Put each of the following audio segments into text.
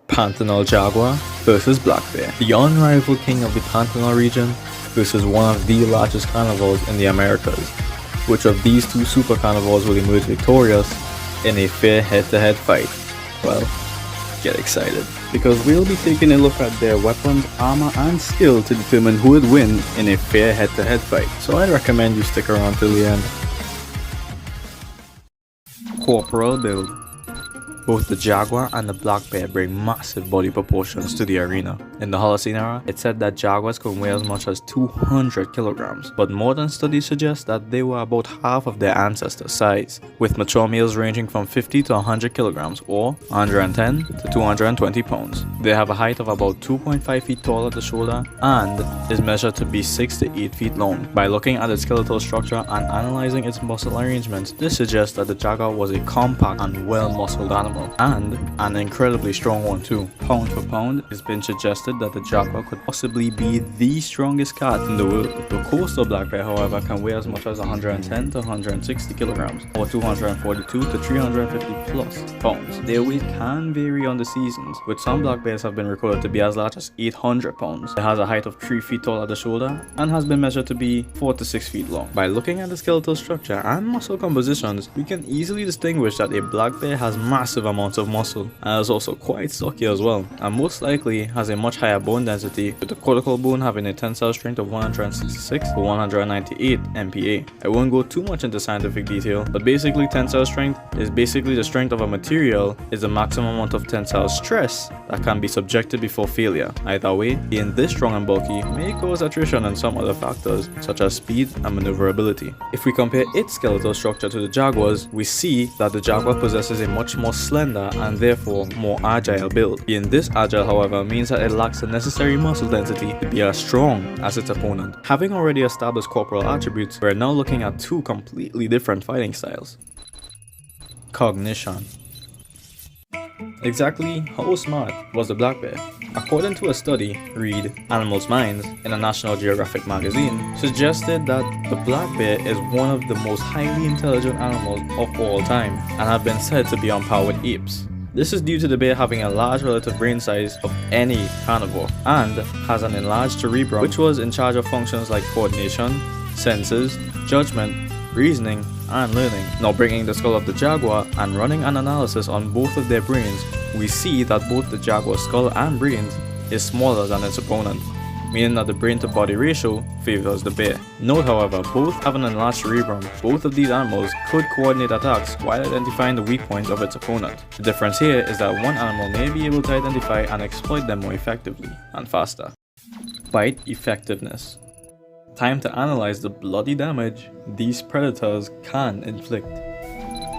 Panthanal Jaguar versus Black Bear. The unrivaled king of the Panthanal region versus one of the largest carnivores in the Americas. Which of these two super carnivores will emerge victorious in a fair head-to-head fight? Well, get excited, because we'll be taking a look at their weapons, armor, and skill to determine who would win in a fair head-to-head fight. So I'd recommend you stick around till the end. Corporal build. Both the Jaguar and the Black Bear bring massive body proportions to the arena. In the Holocene era, it's said that Jaguars could weigh as much as 200 kilograms, but modern studies suggest that they were about half of their ancestors' size, with mature males ranging from 50 to 100 kilograms or 110 to 220 pounds. They have a height of about 2.5 feet tall at the shoulder and is measured to be 6 to 8 feet long. By looking at its skeletal structure and analyzing its muscle arrangements, this suggests that the Jaguar was a compact and well-muscled animal. And an incredibly strong one too. Pound for pound, it's been suggested that the Jaguar could possibly be the strongest cat in the world. The coastal Black Bear, however, can weigh as much as 110 to 160 kilograms or 242 to 350 plus pounds. Their weight can vary on the seasons, with some Black Bears have been recorded to be as large as 800 pounds. It has a height of 3 feet tall at the shoulder and has been measured to be 4 to 6 feet long. By looking at the skeletal structure and muscle compositions, we can easily distinguish that a Black Bear has massive amounts of muscle and is also quite stocky as well, and most likely has a much higher bone density, with the cortical bone having a tensile strength of 166 to 198 MPa. I won't go too much into scientific detail, but basically tensile strength is basically the strength of a material is the maximum amount of tensile stress that can be subjected before failure. Either way, being this strong and bulky may cause attrition and some other factors such as speed and maneuverability. If we compare its skeletal structure to the Jaguar's, we see that the Jaguar possesses a much more slender and therefore more agile build. Being this agile, however, means that it lacks the necessary muscle density to be as strong as its opponent. Having already established corporal attributes, we're now looking at two completely different fighting styles. Cognition. Exactly how smart was the Black Bear? According to a study, read Animals' Minds in a National Geographic magazine, suggested that the black bear is one of the most highly intelligent animals of all time and have been said to be on par with apes. This is due to the bear having a large relative brain size of any carnivore and has an enlarged cerebrum, which was in charge of functions like coordination, senses, judgment, reasoning, and learning. Now bringing the skull of the Jaguar and running an analysis on both of their brains, we see that both the Jaguar's skull and brains is smaller than its opponent, meaning that the brain to body ratio favors the bear. Note however, both have an enlarged cerebrum. Both of these animals could coordinate attacks while identifying the weak points of its opponent. The difference here is that one animal may be able to identify and exploit them more effectively and faster. Bite effectiveness. Time to analyze the bloody damage these predators can inflict.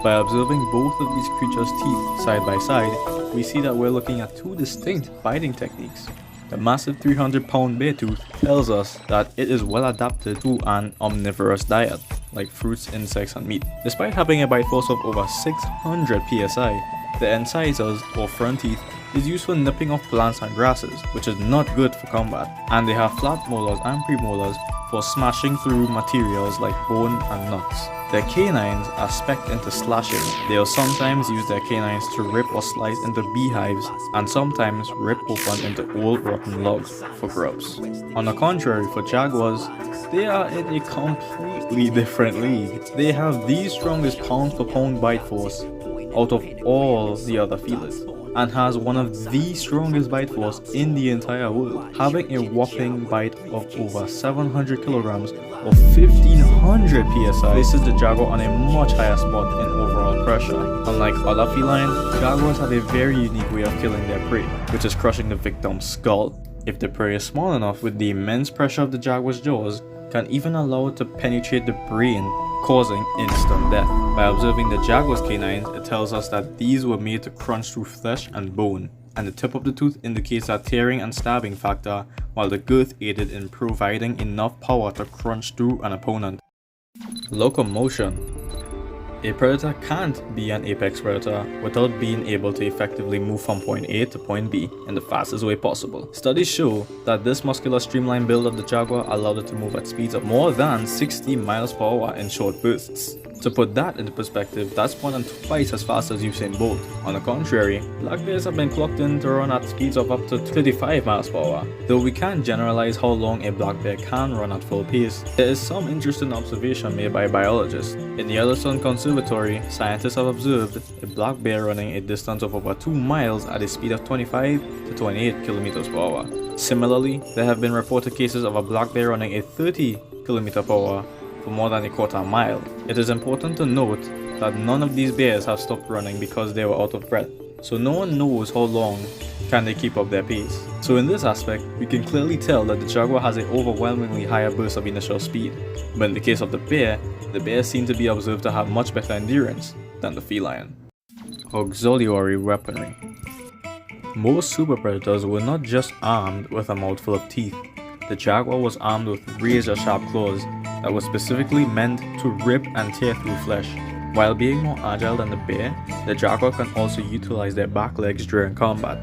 By observing both of these creatures' teeth side by side, we see that we're looking at two distinct biting techniques. The massive 300-pound bear tooth tells us that it is well adapted to an omnivorous diet, like fruits, insects, and meat. Despite having a bite force of over 600 psi, the incisors, or front teeth, is used for nipping off plants and grasses, which is not good for combat, and they have flat molars and premolars for smashing through materials like bone and nuts. Their canines are specced into slashing. They'll sometimes use their canines to rip or slice into beehives and sometimes rip open into old rotten logs for grubs. On the contrary, for Jaguars, they are in a completely different league. They have the strongest pound for pound bite force out of all the other felines, and has one of the strongest bite force in the entire world, having a whopping bite of over 700 kilograms or 1500 psi. Places the Jaguar on a much higher spot in overall pressure. Unlike other felines, Jaguars have a very unique way of killing their prey, which is crushing the victim's skull. If the prey is small enough, with the immense pressure of the Jaguar's jaws, can even allow it to penetrate the brain, causing instant death. By observing the Jaguar's canines, it tells us that these were made to crunch through flesh and bone, and the tip of the tooth indicates that tearing and stabbing factor, while the girth aided in providing enough power to crunch through an opponent. Locomotion. A predator can't be an apex predator without being able to effectively move from point A to point B in the fastest way possible. Studies show that this muscular streamlined build of the Jaguar allowed it to move at speeds of more than 60 miles per hour in short bursts. To put that into perspective, that's more than twice as fast as Usain Bolt. On the contrary, black bears have been clocked in to run at speeds of up to 35 miles per hour. Though we can't generalize how long a black bear can run at full pace, there is some interesting observation made by biologists. In the Yellowstone Conservatory, scientists have observed a black bear running a distance of over 2 miles at a speed of 25 to 28 kilometers per hour. Similarly, there have been reported cases of a black bear running a 30 km per hour for more than a quarter mile. It is important to note that none of these bears have stopped running because they were out of breath, so no one knows how long can they keep up their pace. So in this aspect, we can clearly tell that the jaguar has an overwhelmingly higher burst of initial speed, but in the case of the bear seem to be observed to have much better endurance than the feline. Auxiliary weaponry. Most super predators were not just armed with a mouthful of teeth. The jaguar was armed with razor-sharp claws that were specifically meant to rip and tear through flesh. While being more agile than the bear, the jaguar can also utilize their back legs during combat,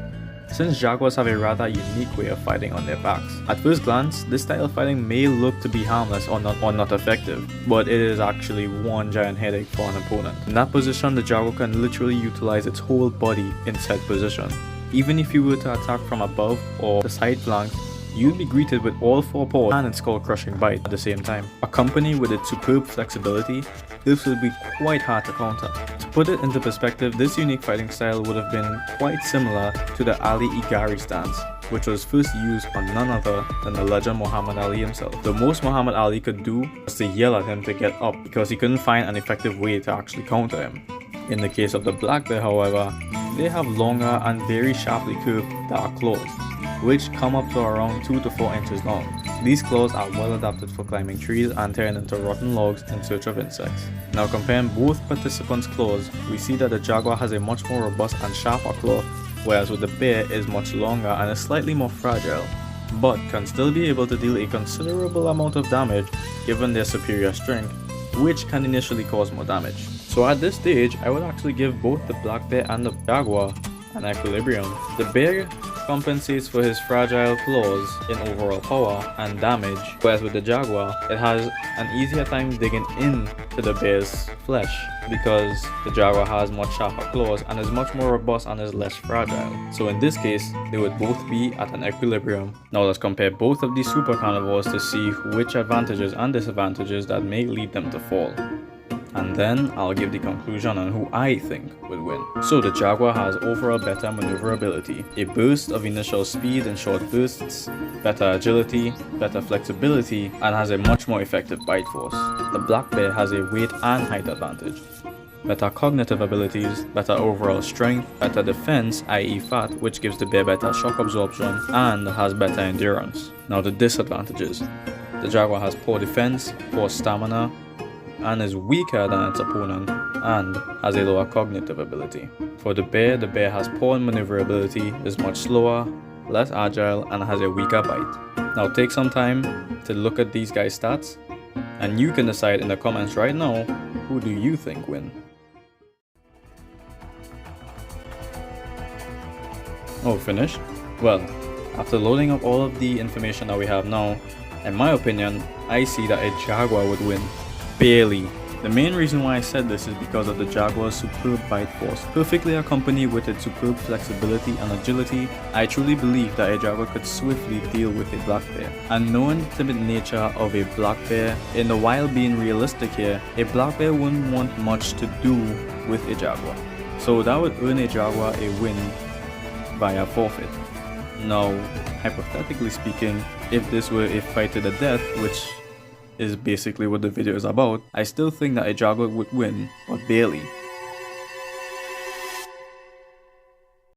since jaguars have a rather unique way of fighting on their backs. At first glance, this style of fighting may look to be harmless or not effective, but it is actually one giant headache for an opponent. In that position, the jaguar can literally utilize its whole body in said position. Even if you were to attack from above or the side flank, you'd be greeted with all 4 paws and its skull-crushing bite at the same time. Accompanied with its superb flexibility, this would be quite hard to counter. To put it into perspective, this unique fighting style would have been quite similar to the Ali Igari stance, which was first used on none other than the legend Muhammad Ali himself. The most Muhammad Ali could do was to yell at him to get up because he couldn't find an effective way to actually counter him. In the case of the black bear, however, they have longer and very sharply curved dark claws, which come up to around 2 to 4 inches long. These claws are well adapted for climbing trees and tearing into rotten logs in search of insects. Now comparing both participants' claws, we see that the jaguar has a much more robust and sharper claw, whereas with the bear is much longer and is slightly more fragile, but can still be able to deal a considerable amount of damage given their superior strength, which can initially cause more damage. So at this stage, I would actually give both the black bear and the jaguar an equilibrium. The bear compensates for his fragile claws in overall power and damage, whereas with the jaguar, it has an easier time digging into the bear's flesh because the jaguar has much sharper claws and is much more robust and is less fragile. So in this case, they would both be at an equilibrium. Now let's compare both of these super carnivores to see which advantages and disadvantages that may lead them to fall. And then I'll give the conclusion on who I think would win. So the jaguar has overall better maneuverability, a burst of initial speed in short bursts, better agility, better flexibility, and has a much more effective bite force. The black bear has a weight and height advantage, better cognitive abilities, better overall strength, better defense, i.e. fat, which gives the bear better shock absorption, and has better endurance. Now the disadvantages. The jaguar has poor defense, poor stamina, and is weaker than its opponent and has a lower cognitive ability. For the bear has poor maneuverability, is much slower, less agile, and has a weaker bite. Now take some time to look at these guys' stats, and you can decide in the comments right now, who do you think win? Oh, finished? Well, after loading up all of the information that we have now, in my opinion, I see that a jaguar would win. Barely. The main reason why I said this is because of the jaguar's superb bite force, perfectly accompanied with its superb flexibility and agility. I truly believe that a jaguar could swiftly deal with a black bear. And knowing the timid nature of a black bear, in the wild being realistic here, a black bear wouldn't want much to do with a jaguar. So that would earn a jaguar a win via forfeit. Now, hypothetically speaking, if this were a fight to the death, which is basically what the video is about, I still think that a jaguar would win, but barely.